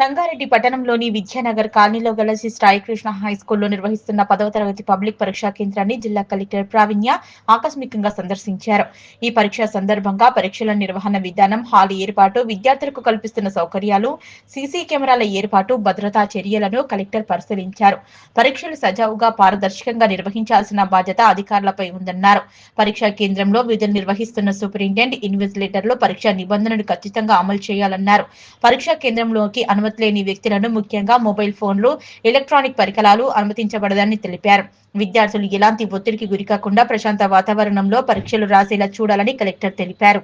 సంగారెడ్డి పట్టణంలోని విద్యానగర్ కాలనీలో గల శ్రీ సాయికృష్ణ హైస్కూల్లో నిర్వహిస్తున్న 10వ తరగతి పబ్లిక్ పరీక్షా కేంద్రాన్ని జిల్లా కలెక్టర్ ప్రావీణ్య ఆకస్మికంగా సందర్శించారు. ఈ పరీక్ష సందర్భంగా పరీక్షల నిర్వహణ విధానం, హాల్ ఏర్పాటు, విద్యార్థులకు కల్పిస్తున్న సౌకర్యాలు, సీసీ కెమెరాల ఏర్పాటు, భద్రతా చర్యలను కలెక్టర్ పరిశీలించారు. పరీక్షలు సజావుగా, పారదర్శకంగా నిర్వహించాల్సిన బాధ్యత అధికారులపై ఉందన్నారు. పరీక్షా కేంద్రంలో విధులు నిర్వహిస్తున్న సూపరింటెండెంట్, ఇన్విజిలేటర్లు పరీక్షా నిబంధనలు ఖచ్చితంగా అమలు చేయాలన్నారు. పరీక్షా కేంద్రంలోకి అనుమతి లేని వ్యక్తులను, ముఖ్యంగా మొబైల్ ఫోన్లు, ఎలక్ట్రానిక్ పరికరాలు అనుమతించబడదని తెలిపారు. విద్యార్థులు ఎలాంటి ఒత్తిడికి గురికాకుండా ప్రశాంత వాతావరణంలో పరీక్షలు రాసేలా చూడాలని కలెక్టర్ తెలిపారు.